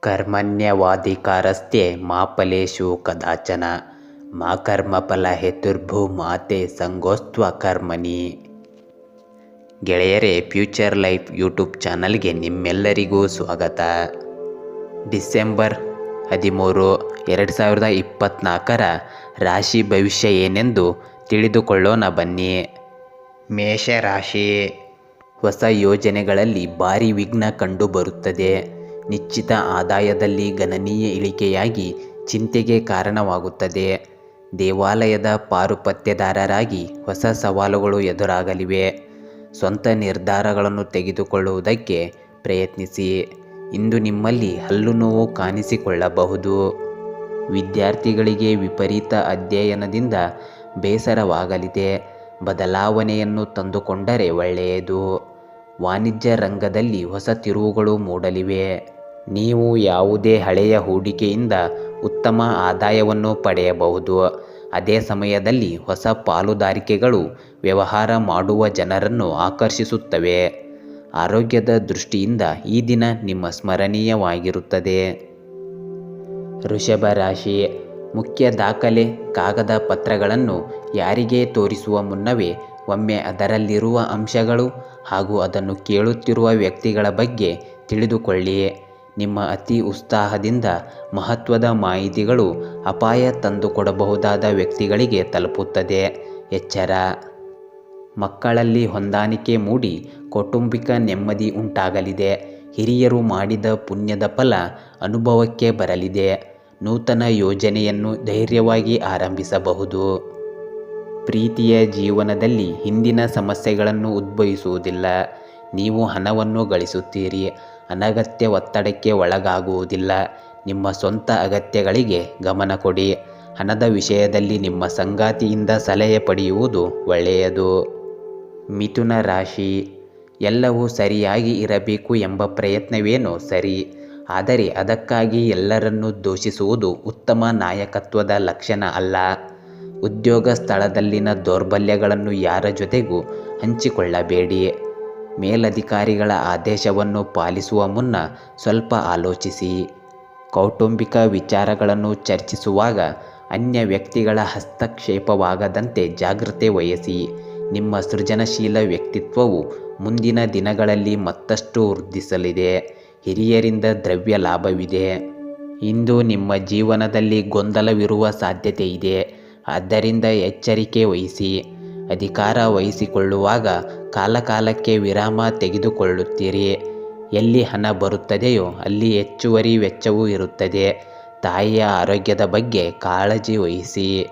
ಕರ್ಮಣ್ಯವಾಧಿಕಾರಸ್ತೆ ಮಾ ಫಲೇಷು ಕದಾಚನ ಮಾ ಕರ್ಮಫಲ ಹೇತುರ್ಭೂಮಾತೆ ಸಂಗೋಸ್ತ್ವ ಕರ್ಮಣಿ. ಗೆಳೆಯರೇ, ಫ್ಯೂಚರ್ ಲೈಫ್ ಯೂಟ್ಯೂಬ್ ಚಾನಲ್ಗೆ ನಿಮ್ಮೆಲ್ಲರಿಗೂ ಸ್ವಾಗತ. ಡಿಸೆಂಬರ್ 13, 2024 ರಾಶಿ ಭವಿಷ್ಯ ಏನೆಂದು ತಿಳಿದುಕೊಳ್ಳೋಣ ಬನ್ನಿ. ಮೇಷರಾಶಿ. ಹೊಸ ಯೋಜನೆಗಳಲ್ಲಿ ಭಾರಿ ವಿಘ್ನ ಕಂಡುಬರುತ್ತದೆ. ನಿಶ್ಚಿತ ಆದಾಯದಲ್ಲಿ ಗಣನೀಯ ಇಳಿಕೆಯಾಗಿ ಚಿಂತೆಗೆ ಕಾರಣವಾಗುತ್ತದೆ. ದೇವಾಲಯದ ಪಾರುಪತ್ಯದಾರರಾಗಿ ಹೊಸ ಸವಾಲುಗಳು ಎದುರಾಗಲಿವೆ. ಸ್ವಂತ ನಿರ್ಧಾರಗಳನ್ನು ತೆಗೆದುಕೊಳ್ಳುವುದಕ್ಕೆ ಪ್ರಯತ್ನಿಸಿ. ಇಂದು ನಿಮ್ಮಲ್ಲಿ ಹಲ್ಲು ನೋವು ಕಾಣಿಸಿಕೊಳ್ಳಬಹುದು. ವಿದ್ಯಾರ್ಥಿಗಳಿಗೆ ವಿಪರೀತ ಅಧ್ಯಯನದಿಂದ ಬೇಸರವಾಗಲಿದೆ. ಬದಲಾವಣೆಯನ್ನು ತಂದುಕೊಂಡರೆ ಒಳ್ಳೆಯದು. ವಾಣಿಜ್ಯ ರಂಗದಲ್ಲಿ ಹೊಸ ತಿರುವುಗಳು ಮೂಡಲಿವೆ. ನೀವು ಯಾವುದೇ ಹಳೆಯ ಹೂಡಿಕೆಯಿಂದ ಉತ್ತಮ ಆದಾಯವನ್ನು ಪಡೆಯಬಹುದು. ಅದೇ ಸಮಯದಲ್ಲಿ ಹೊಸ ಪಾಲುದಾರಿಕೆಗಳು ವ್ಯವಹಾರ ಮಾಡುವ ಜನರನ್ನು ಆಕರ್ಷಿಸುತ್ತವೆ. ಆರೋಗ್ಯದ ದೃಷ್ಟಿಯಿಂದ ಈ ದಿನ ನಿಮ್ಮ ಸ್ಮರಣೀಯವಾಗಿರುತ್ತದೆ. ವೃಷಭ ರಾಶಿ. ಮುಖ್ಯ ದಾಖಲೆ, ಕಾಗದ ಪತ್ರಗಳನ್ನು ಯಾರಿಗೆ ತೋರಿಸುವ ಮುನ್ನವೇ ಒಮ್ಮೆ ಅದರಲ್ಲಿರುವ ಅಂಶಗಳು ಹಾಗೂ ಅದನ್ನು ಕೇಳುತ್ತಿರುವ ವ್ಯಕ್ತಿಗಳ ಬಗ್ಗೆ ತಿಳಿದುಕೊಳ್ಳಿ. ನಿಮ್ಮ ಅತಿ ಉತ್ಸಾಹದಿಂದ ಮಹತ್ವದ ಮಾಹಿತಿಗಳು ಅಪಾಯ ತಂದುಕೊಡಬಹುದಾದ ವ್ಯಕ್ತಿಗಳಿಗೆ ತಲುಪುತ್ತದೆ. ಎಚ್ಚರ. ಮಕ್ಕಳಲ್ಲಿ ಹೊಂದಾಣಿಕೆ ಮೂಡಿ ಕೌಟುಂಬಿಕ ನೆಮ್ಮದಿ ಉಂಟಾಗಲಿದೆ. ಹಿರಿಯರು ಮಾಡಿದ ಪುಣ್ಯದ ಫಲ ಅನುಭವಕ್ಕೆ ಬರಲಿದೆ. ನೂತನ ಯೋಜನೆಯನ್ನು ಧೈರ್ಯವಾಗಿ ಆರಂಭಿಸಬಹುದು. ಪ್ರೀತಿಯ ಜೀವನದಲ್ಲಿ ಹಿಂದಿನ ಸಮಸ್ಯೆಗಳನ್ನು ಉದ್ಭವಿಸುವುದಿಲ್ಲ. ನೀವು ಹಣವನ್ನು ಗಳಿಸುತ್ತೀರಿ. ಅನಗತ್ಯ ಒತ್ತಡಕ್ಕೆ ಒಳಗಾಗುವುದಿಲ್ಲ. ನಿಮ್ಮ ಸ್ವಂತ ಅಗತ್ಯಗಳಿಗೆ ಗಮನ ಕೊಡಿ. ಹಣದ ವಿಷಯದಲ್ಲಿ ನಿಮ್ಮ ಸಂಗಾತಿಯಿಂದ ಸಲಹೆ ಪಡೆಯುವುದು ಒಳ್ಳೆಯದು. ಮಿಥುನ ರಾಶಿ. ಎಲ್ಲವೂ ಸರಿಯಾಗಿ ಇರಬೇಕು ಎಂಬ ಪ್ರಯತ್ನವೇನೋ ಸರಿ, ಆದರೆ ಅದಕ್ಕಾಗಿ ಎಲ್ಲರನ್ನೂ ದೂಷಿಸುವುದು ಉತ್ತಮ ನಾಯಕತ್ವದ ಲಕ್ಷಣ ಅಲ್ಲ. ಉದ್ಯೋಗ ಸ್ಥಳದಲ್ಲಿನ ದೌರ್ಬಲ್ಯಗಳನ್ನು ಯಾರ ಜೊತೆಗೂ ಹಂಚಿಕೊಳ್ಳಬೇಡಿ. ಮೇಲಧಿಕಾರಿಗಳ ಆದೇಶವನ್ನು ಪಾಲಿಸುವ ಮುನ್ನ ಸ್ವಲ್ಪ ಆಲೋಚಿಸಿ. ಕೌಟುಂಬಿಕ ವಿಚಾರಗಳನ್ನು ಚರ್ಚಿಸುವಾಗ ಅನ್ಯ ವ್ಯಕ್ತಿಗಳ ಹಸ್ತಕ್ಷೇಪವಾಗದಂತೆ ಜಾಗ್ರತೆ ವಹಿಸಿ. ನಿಮ್ಮ ಸೃಜನಶೀಲ ವ್ಯಕ್ತಿತ್ವವು ಮುಂದಿನ ದಿನಗಳಲ್ಲಿ ಮತ್ತಷ್ಟು ವೃದ್ಧಿಸಲಿದೆ. ಹಿರಿಯರಿಂದ ದ್ರವ್ಯ ಲಾಭವಿದೆ. ಇಂದು ನಿಮ್ಮ ಜೀವನದಲ್ಲಿ ಗೊಂದಲವಿರುವ ಸಾಧ್ಯತೆ ಇದೆ. ಆದ್ದರಿಂದ ಎಚ್ಚರಿಕೆ ವಹಿಸಿ. ಅಧಿಕಾರ ವಹಿಸಿಕೊಳ್ಳುವಾಗ ಕಾಲಕಾಲಕ್ಕೆ ವಿರಾಮ ತೆಗೆದುಕೊಳ್ಳುತ್ತೀರಿ. ಎಲ್ಲಿ ಹಣ ಬರುತ್ತದೆಯೋ ಅಲ್ಲಿ ಹೆಚ್ಚುವರಿ ವೆಚ್ಚವೂ ಇರುತ್ತದೆ. ತಾಯಿಯ ಆರೋಗ್ಯದ ಬಗ್ಗೆ ಕಾಳಜಿ ವಹಿಸಿ.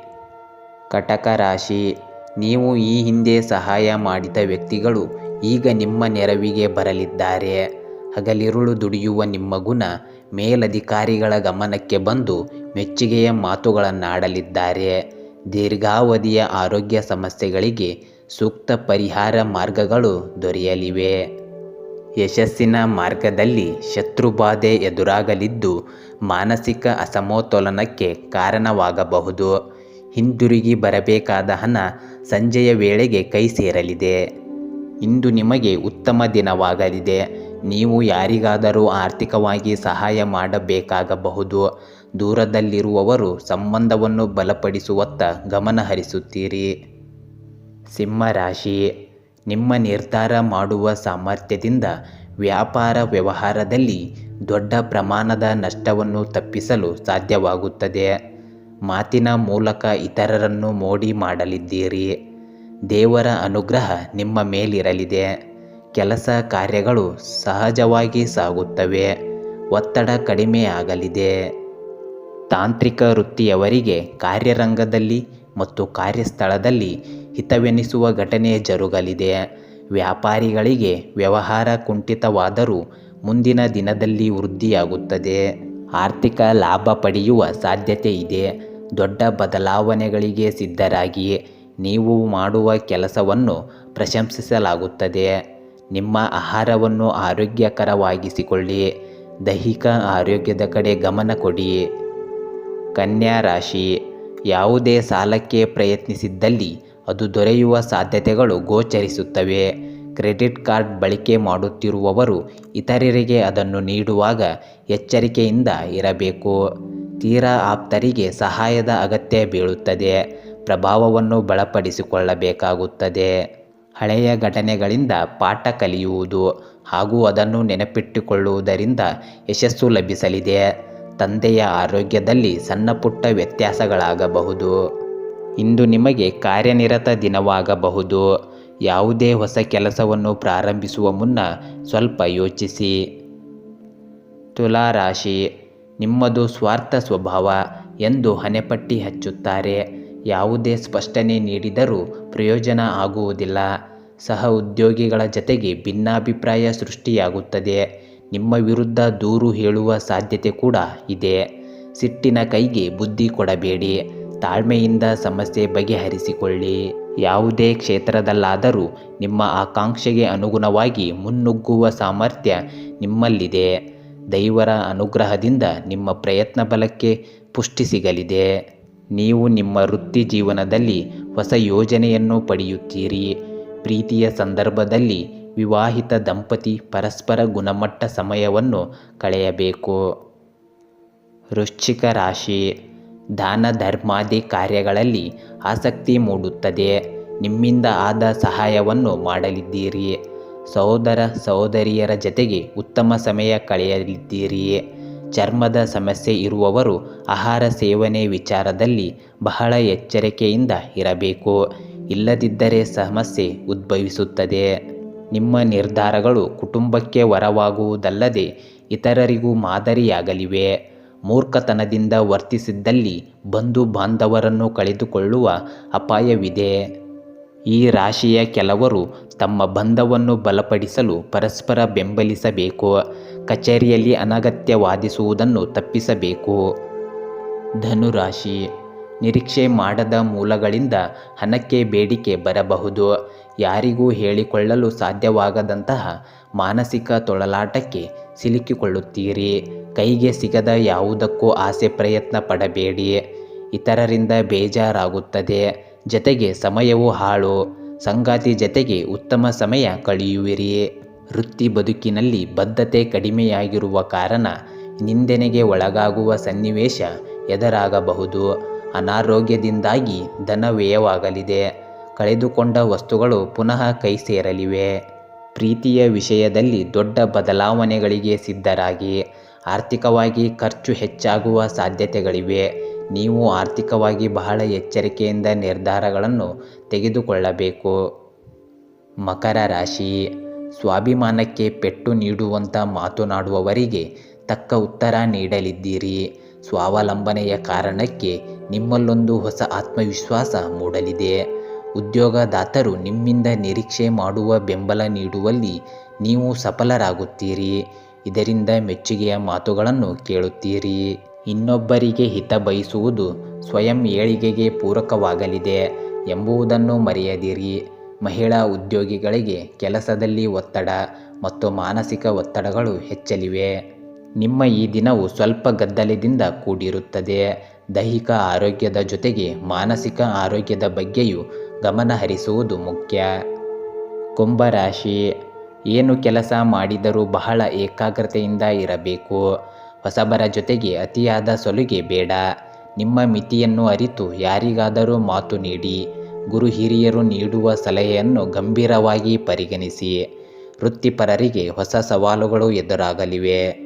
ಕಟಕ ರಾಶಿ. ನೀವು ಈ ಹಿಂದೆ ಸಹಾಯ ಮಾಡಿದ ವ್ಯಕ್ತಿಗಳು ಈಗ ನಿಮ್ಮ ನೆರವಿಗೆ ಬರಲಿದ್ದಾರೆ. ಹಗಲಿರುಳು ದುಡಿಯುವ ನಿಮ್ಮ ಗುಣ ಮೇಲಧಿಕಾರಿಗಳ ಗಮನಕ್ಕೆ ಬಂದು ಮೆಚ್ಚುಗೆಯ ಮಾತುಗಳನ್ನಾಡಲಿದ್ದಾರೆ. ದೀರ್ಘಾವಧಿಯ ಆರೋಗ್ಯ ಸಮಸ್ಯೆಗಳಿಗೆ ಸೂಕ್ತ ಪರಿಹಾರ ಮಾರ್ಗಗಳು ದೊರೆಯಲಿವೆ. ಯಶಸ್ಸಿನ ಮಾರ್ಗದಲ್ಲಿ ಶತ್ರುಬಾಧೆ ಎದುರಾಗಲಿದ್ದು ಮಾನಸಿಕ ಅಸಮತೋಲನಕ್ಕೆ ಕಾರಣವಾಗಬಹುದು. ಹಿಂದಿರುಗಿ ಬರಬೇಕಾದ ಹಣ ಸಂಜೆಯ ವೇಳೆಗೆ ಕೈ ಸೇರಲಿದೆ. ಇಂದು ನಿಮಗೆ ಉತ್ತಮ ದಿನವಾಗಲಿದೆ. ನೀವು ಯಾರಿಗಾದರೂ ಆರ್ಥಿಕವಾಗಿ ಸಹಾಯ ಮಾಡಬೇಕಾಗಬಹುದು. ದೂರದಲ್ಲಿರುವವರು ಸಂಬಂಧವನ್ನು ಬಲಪಡಿಸುವತ್ತ ಗಮನ ಹರಿಸುತ್ತೀರಿ. ಸಿಂಹ ರಾಶಿ. ನಿಮ್ಮ ನಿರ್ಧಾರ ಮಾಡುವ ಸಾಮರ್ಥ್ಯದಿಂದ ವ್ಯಾಪಾರ ವ್ಯವಹಾರದಲ್ಲಿ ದೊಡ್ಡ ಪ್ರಮಾಣದ ನಷ್ಟವನ್ನು ತಪ್ಪಿಸಲು ಸಾಧ್ಯವಾಗುತ್ತದೆ. ಮಾತಿನ ಮೂಲಕ ಇತರರನ್ನು ಮೋಡಿ ಮಾಡಲಿದ್ದೀರಿ. ದೇವರ ಅನುಗ್ರಹ ನಿಮ್ಮ ಮೇಲಿರಲಿದೆ. ಕೆಲಸ ಕಾರ್ಯಗಳು ಸಹಜವಾಗಿ ಸಾಗುತ್ತವೆ. ಒತ್ತಡ ಕಡಿಮೆಯಾಗಲಿದೆ. ತಾಂತ್ರಿಕ ವೃತ್ತಿಯವರಿಗೆ ಕಾರ್ಯರಂಗದಲ್ಲಿ ಮತ್ತು ಕಾರ್ಯಸ್ಥಳದಲ್ಲಿ ಹಿತವೆನಿಸುವ ಘಟನೆ ಜರುಗಲಿದೆ. ವ್ಯಾಪಾರಿಗಳಿಗೆ ವ್ಯವಹಾರ ಕುಂಠಿತವಾದರೂ ಮುಂದಿನ ದಿನದಲ್ಲಿ ವೃದ್ಧಿಯಾಗುತ್ತದೆ. ಆರ್ಥಿಕ ಲಾಭ ಪಡೆಯುವ ಸಾಧ್ಯತೆ ಇದೆ. ದೊಡ್ಡ ಬದಲಾವಣೆಗಳಿಗೆ ಸಿದ್ಧರಾಗಿ. ನೀವು ಮಾಡುವ ಕೆಲಸವನ್ನು ಪ್ರಶಂಸಿಸಲಾಗುತ್ತದೆ. ನಿಮ್ಮ ಆಹಾರವನ್ನು ಆರೋಗ್ಯಕರವಾಗಿಸಿಕೊಳ್ಳಿ. ದೈಹಿಕ ಆರೋಗ್ಯದ ಕಡೆ ಗಮನ ಕೊಡಿ. ಕನ್ಯಾ ರಾಶಿ. ಯಾವುದೇ ಸಾಲಕ್ಕೆ ಪ್ರಯತ್ನಿಸಿದ್ದಲ್ಲಿ ಅದು ದೊರೆಯುವ ಸಾಧ್ಯತೆಗಳು ಗೋಚರಿಸುತ್ತವೆ. ಕ್ರೆಡಿಟ್ ಕಾರ್ಡ್ ಬಳಕೆ ಮಾಡುತ್ತಿರುವವರು ಇತರರಿಗೆ ಅದನ್ನು ನೀಡುವಾಗ ಎಚ್ಚರಿಕೆಯಿಂದ ಇರಬೇಕು. ತೀರಾ ಆಪ್ತರಿಗೆ ಸಹಾಯದ ಅಗತ್ಯ ಬೀಳುತ್ತದೆ. ಪ್ರಭಾವವನ್ನು ಬಲಪಡಿಸಿಕೊಳ್ಳಬೇಕಾಗುತ್ತದೆ. ಹಳೆಯ ಘಟನೆಗಳಿಂದ ಪಾಠ ಕಲಿಯುವುದು ಹಾಗೂ ಅದನ್ನು ನೆನಪಿಟ್ಟುಕೊಳ್ಳುವುದರಿಂದ ಯಶಸ್ಸು ಲಭಿಸಲಿದೆ. ತಂದೆಯ ಆರೋಗ್ಯದಲ್ಲಿ ಸಣ್ಣಪುಟ್ಟ ವ್ಯತ್ಯಾಸಗಳಾಗಬಹುದು. ಇಂದು ನಿಮಗೆ ಕಾರ್ಯನಿರತ ದಿನವಾಗಬಹುದು. ಯಾವುದೇ ಹೊಸ ಕೆಲಸವನ್ನು ಪ್ರಾರಂಭಿಸುವ ಮುನ್ನ ಸ್ವಲ್ಪ ಯೋಚಿಸಿ. ತುಲಾ ರಾಶಿ, ನಿಮ್ಮದು ಸ್ವಾರ್ಥ ಸ್ವಭಾವ ಎಂದು ಹಣೆಪಟ್ಟಿ ಹಚ್ಚುತ್ತಾರೆ. ಯಾವುದೇ ಸ್ಪಷ್ಟನೆ ನೀಡಿದರೂ ಪ್ರಯೋಜನ ಆಗುವುದಿಲ್ಲ. ಸಹ ಉದ್ಯೋಗಿಗಳ ಜತೆಗೆ ಭಿನ್ನಾಭಿಪ್ರಾಯ ಸೃಷ್ಟಿಯಾಗುತ್ತದೆ. ನಿಮ್ಮ ವಿರುದ್ಧ ದೂರು ಹೇಳುವ ಸಾಧ್ಯತೆ ಕೂಡ ಇದೆ. ಸಿಟ್ಟಿನ ಕೈಗೆ ಬುದ್ಧಿ ಕೊಡಬೇಡಿ. ತಾಳ್ಮೆಯಿಂದ ಸಮಸ್ಯೆ ಬಗೆಹರಿಸಿಕೊಳ್ಳಿ. ಯಾವುದೇ ಕ್ಷೇತ್ರದಲ್ಲಾದರೂ ನಿಮ್ಮ ಆಕಾಂಕ್ಷೆಗೆ ಅನುಗುಣವಾಗಿ ಮುನ್ನುಗ್ಗುವ ಸಾಮರ್ಥ್ಯ ನಿಮ್ಮಲ್ಲಿದೆ. ದೈವರ ಅನುಗ್ರಹದಿಂದ ನಿಮ್ಮ ಪ್ರಯತ್ನ ಬಲಕ್ಕೆ ಪುಷ್ಟಿ ಸಿಗಲಿದೆ. ನೀವು ನಿಮ್ಮ ವೃತ್ತಿ ಜೀವನದಲ್ಲಿ ಹೊಸ ಯೋಜನೆಯನ್ನು ಪಡೆಯುತ್ತೀರಿ. ಪ್ರೀತಿಯ ಸಂದರ್ಭದಲ್ಲಿ ವಿವಾಹಿತ ದಂಪತಿ ಪರಸ್ಪರ ಗುಣಮಟ್ಟ ಸಮಯವನ್ನು ಕಳೆಯಬೇಕು. ವೃಶ್ಚಿಕ ರಾಶಿ, ದಾನ ಧರ್ಮಾದಿ ಕಾರ್ಯಗಳಲ್ಲಿ ಆಸಕ್ತಿ ಮೂಡುತ್ತದೆ. ನಿಮ್ಮಿಂದ ಆದ ಸಹಾಯವನ್ನು ಮಾಡಲಿದ್ದೀರಿ. ಸಹೋದರ ಸಹೋದರಿಯರ ಜತೆಗೆ ಉತ್ತಮ ಸಮಯ ಕಳೆಯಲಿದ್ದೀರಿ. ಚರ್ಮದ ಸಮಸ್ಯೆ ಇರುವವರು ಆಹಾರ ಸೇವನೆ ವಿಚಾರದಲ್ಲಿ ಬಹಳ ಎಚ್ಚರಿಕೆಯಿಂದ ಇರಬೇಕು. ಇಲ್ಲದಿದ್ದರೆ ಸಮಸ್ಯೆ ಉದ್ಭವಿಸುತ್ತದೆ. ನಿಮ್ಮ ನಿರ್ಧಾರಗಳು ಕುಟುಂಬಕ್ಕೆ ವರವಾಗುವುದಲ್ಲದೆ ಇತರರಿಗೂ ಮಾದರಿಯಾಗಲಿವೆ. ಮೂರ್ಖತನದಿಂದ ವರ್ತಿಸಿದ್ದಲ್ಲಿ ಬಂಧು ಬಾಂಧವರನ್ನು ಕಳೆದುಕೊಳ್ಳುವ ಅಪಾಯವಿದೆ. ಈ ರಾಶಿಯ ಕೆಲವರು ತಮ್ಮ ಬಂಧವನ್ನು ಬಲಪಡಿಸಲು ಪರಸ್ಪರ ಬೆಂಬಲಿಸಬೇಕು. ಕಚೇರಿಯಲ್ಲಿ ಅನಗತ್ಯ ವಾದಿಸುವುದನ್ನು ತಪ್ಪಿಸಬೇಕು. ಧನುರಾಶಿ, ನಿರೀಕ್ಷೆ ಮಾಡದ ಮೂಲಗಳಿಂದ ಹಣಕ್ಕೆ ಬೇಡಿಕೆ ಬರಬಹುದು. ಯಾರಿಗೂ ಹೇಳಿಕೊಳ್ಳಲು ಸಾಧ್ಯವಾಗದಂತಹ ಮಾನಸಿಕ ತೊಳಲಾಟಕ್ಕೆ ಸಿಲುಕಿಕೊಳ್ಳುತ್ತೀರಿ. ಕೈಗೆ ಸಿಗದ ಯಾವುದಕ್ಕೂ ಆಸೆ ಪ್ರಯತ್ನ ಪಡಬೇಡಿ. ಇತರರಿಂದ ಬೇಜಾರಾಗುತ್ತದೆ. ಜತೆಗೆ ಸಮಯವೂ ಹಾಳು. ಸಂಗಾತಿ ಜತೆಗೆ ಉತ್ತಮ ಸಮಯ ಕಳೆಯುವಿರಿ. ವೃತ್ತಿ ಬದುಕಿನಲ್ಲಿ ಬದ್ಧತೆ ಕಡಿಮೆಯಾಗಿರುವ ಕಾರಣ ನಿಂದನೆಗೆ ಒಳಗಾಗುವ ಸನ್ನಿವೇಶ ಎದುರಾಗಬಹುದು. ಅನಾರೋಗ್ಯದಿಂದಾಗಿ ಧನ ವ್ಯಯವಾಗಲಿದೆ. ಕಳೆದುಕೊಂಡ ವಸ್ತುಗಳು ಪುನಃ ಕೈ ಸೇರಲಿವೆ. ಪ್ರೀತಿಯ ವಿಷಯದಲ್ಲಿ ದೊಡ್ಡ ಬದಲಾವಣೆಗಳಿಗೆ ಸಿದ್ಧರಾಗಿ. ಆರ್ಥಿಕವಾಗಿ ಖರ್ಚು ಹೆಚ್ಚಾಗುವ ಸಾಧ್ಯತೆಗಳಿವೆ. ನೀವು ಆರ್ಥಿಕವಾಗಿ ಬಹಳ ಎಚ್ಚರಿಕೆಯಿಂದ ನಿರ್ಧಾರಗಳನ್ನು ತೆಗೆದುಕೊಳ್ಳಬೇಕು. ಮಕರ ರಾಶಿ, ಸ್ವಾಭಿಮಾನಕ್ಕೆ ಪೆಟ್ಟು ನೀಡುವಂಥ ಮಾತನಾಡುವವರಿಗೆ ತಕ್ಕ ಉತ್ತರ ನೀಡಲಿದ್ದೀರಿ. ಸ್ವಾವಲಂಬನೆಯ ಕಾರಣಕ್ಕೆ ನಿಮ್ಮಲ್ಲೊಂದು ಹೊಸ ಆತ್ಮವಿಶ್ವಾಸ ಮೂಡಲಿದೆ. ಉದ್ಯೋಗದಾತರು ನಿಮ್ಮಿಂದ ನಿರೀಕ್ಷೆ ಮಾಡುವ ಬೆಂಬಲ ನೀಡುವಲ್ಲಿ ನೀವು ಸಫಲರಾಗುತ್ತೀರಿ. ಇದರಿಂದ ಮೆಚ್ಚುಗೆಯ ಮಾತುಗಳನ್ನು ಕೇಳುತ್ತೀರಿ. ಇನ್ನೊಬ್ಬರಿಗೆ ಹಿತ ಬಯಸುವುದು ಸ್ವಯಂ ಏಳಿಗೆಗೆ ಪೂರಕವಾಗಲಿದೆ ಎಂಬುದನ್ನು ಮರೆಯದಿರಿ. ಮಹಿಳಾ ಉದ್ಯೋಗಿಗಳಿಗೆ ಕೆಲಸದಲ್ಲಿ ಒತ್ತಡ ಮತ್ತು ಮಾನಸಿಕ ಒತ್ತಡಗಳು ಹೆಚ್ಚಲಿವೆ. ನಿಮ್ಮ ಈ ದಿನವು ಸ್ವಲ್ಪ ಗದ್ದಲದಿಂದ ಕೂಡಿರುತ್ತದೆ. ದೈಹಿಕ ಆರೋಗ್ಯದ ಜೊತೆಗೆ ಮಾನಸಿಕ ಆರೋಗ್ಯದ ಬಗ್ಗೆಯೂ ಗಮನ ಹರಿಸುವುದು ಮುಖ್ಯ. ಕುಂಭರಾಶಿ, ಏನು ಕೆಲಸ ಮಾಡಿದರೂ ಬಹಳ ಏಕಾಗ್ರತೆಯಿಂದ ಇರಬೇಕು. ಹೊಸಬರ ಜೊತೆಗೆ ಅತಿಯಾದ ಸಲುಗೆ ಬೇಡ. ನಿಮ್ಮ ಮಿತಿಯನ್ನು ಅರಿತು ಯಾರಿಗಾದರೂ ಮಾತು ನೀಡಿ. ಗುರು ಹಿರಿಯರು ನೀಡುವ ಸಲಹೆಯನ್ನು ಗಂಭೀರವಾಗಿ ಪರಿಗಣಿಸಿ. ವೃತ್ತಿಪರರಿಗೆ ಹೊಸ ಸವಾಲುಗಳು ಎದುರಾಗಲಿವೆ.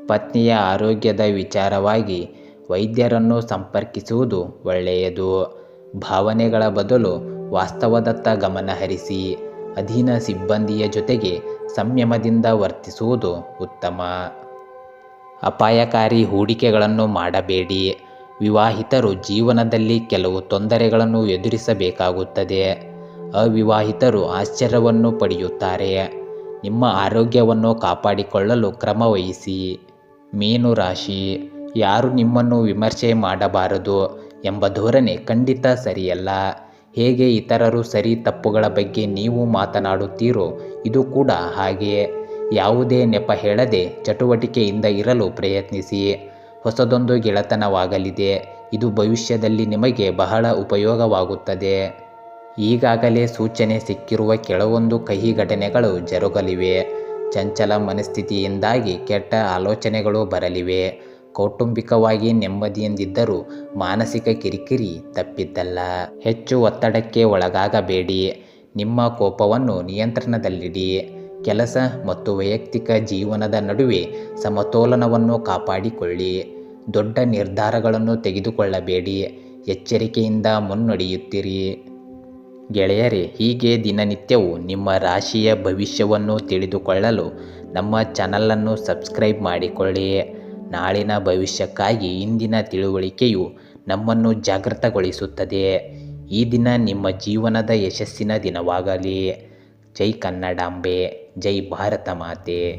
ಪತ್ನಿಯ ಆರೋಗ್ಯದ ವಿಚಾರವಾಗಿ ವೈದ್ಯರನ್ನು ಸಂಪರ್ಕಿಸುವುದು ಒಳ್ಳೆಯದು. ಭಾವನೆಗಳ ಬದಲು ವಾಸ್ತವದತ್ತ ಗಮನ ಹರಿಸಿ. ಅಧೀನ ಸಿಬ್ಬಂದಿಯ ಜೊತೆಗೆ ಸಂಯಮದಿಂದ ವರ್ತಿಸುವುದು ಉತ್ತಮ. ಅಪಾಯಕಾರಿ ಹೂಡಿಕೆಗಳನ್ನು ಮಾಡಬೇಡಿ. ವಿವಾಹಿತರು ಜೀವನದಲ್ಲಿ ಕೆಲವು ತೊಂದರೆಗಳನ್ನು ಎದುರಿಸಬೇಕಾಗುತ್ತದೆ. ಅವಿವಾಹಿತರು ಆಶ್ಚರ್ಯವನ್ನು ಪಡೆಯುತ್ತಾರೆ. ನಿಮ್ಮ ಆರೋಗ್ಯವನ್ನು ಕಾಪಾಡಿಕೊಳ್ಳಲು ಕ್ರಮ ವಹಿಸಿ. ಮೀನು ರಾಶಿ, ಯಾರು ನಿಮ್ಮನ್ನು ವಿಮರ್ಶೆ ಮಾಡಬಾರದು ಎಂಬ ಧೋರಣೆ ಖಂಡಿತ ಸರಿಯಲ್ಲ. ಹೇಗೆ ಇತರರು ಸರಿ ತಪ್ಪುಗಳ ಬಗ್ಗೆ ನೀವು ಮಾತನಾಡುತ್ತೀರೋ ಇದು ಕೂಡ ಹಾಗೆ. ಯಾವುದೇ ನೆಪ ಹೇಳದೆ ಚಟುವಟಿಕೆಯಿಂದ ಇರಲು ಪ್ರಯತ್ನಿಸಿ. ಹೊಸದೊಂದು ಗೆಳೆತನವಾಗಲಿದೆ. ಇದು ಭವಿಷ್ಯದಲ್ಲಿ ನಿಮಗೆ ಬಹಳ ಉಪಯೋಗವಾಗುತ್ತದೆ. ಈಗಾಗಲೇ ಸೂಚನೆ ಸಿಕ್ಕಿರುವ ಕೆಲವೊಂದು ಕಹಿ ಘಟನೆಗಳು ಜರುಗಲಿವೆ. ಚಂಚಲ ಮನಸ್ಥಿತಿಯಿಂದಾಗಿ ಕೆಟ್ಟ ಆಲೋಚನೆಗಳು ಬರಲಿವೆ. ಕೌಟುಂಬಿಕವಾಗಿ ನೆಮ್ಮದಿಯಿಂದಿದ್ದರೂ ಮಾನಸಿಕ ಕಿರಿಕಿರಿ ತಪ್ಪಿದ್ದಲ್ಲ. ಹೆಚ್ಚು ಒತ್ತಡಕ್ಕೆ ಒಳಗಾಗಬೇಡಿ. ನಿಮ್ಮ ಕೋಪವನ್ನು ನಿಯಂತ್ರಣದಲ್ಲಿಡಿ. ಕೆಲಸ ಮತ್ತು ವೈಯಕ್ತಿಕ ಜೀವನದ ನಡುವೆ ಸಮತೋಲನವನ್ನು ಕಾಪಾಡಿಕೊಳ್ಳಿ. ದೊಡ್ಡ ನಿರ್ಧಾರಗಳನ್ನು ತೆಗೆದುಕೊಳ್ಳಬೇಡಿ. ಎಚ್ಚರಿಕೆಯಿಂದ ಮುನ್ನಡೆಯುತ್ತಿರಿ. ಗೆಳೆಯರೇ, ಹೀಗೆ ದಿನನಿತ್ಯವೂ ನಿಮ್ಮ ರಾಶಿಯ ಭವಿಷ್ಯವನ್ನು ತಿಳಿದುಕೊಳ್ಳಲು ನಮ್ಮ ಚಾನಲನ್ನು ಸಬ್ಸ್ಕ್ರೈಬ್ ಮಾಡಿಕೊಳ್ಳಿ. ನಾಳಿನ ಭವಿಷ್ಯಕ್ಕಾಗಿ ಇಂದಿನ ತಿಳುವಳಿಕೆಯು ನಮ್ಮನ್ನು ಜಾಗೃತಗೊಳಿಸುತ್ತದೆ. ಈ ದಿನ ನಿಮ್ಮ ಜೀವನದ ಯಶಸ್ಸಿನ ದಿನವಾಗಲಿ. ಜೈ ಕನ್ನಡಾಂಬೆ, ಜೈ ಭಾರತ ಮಾತೆ.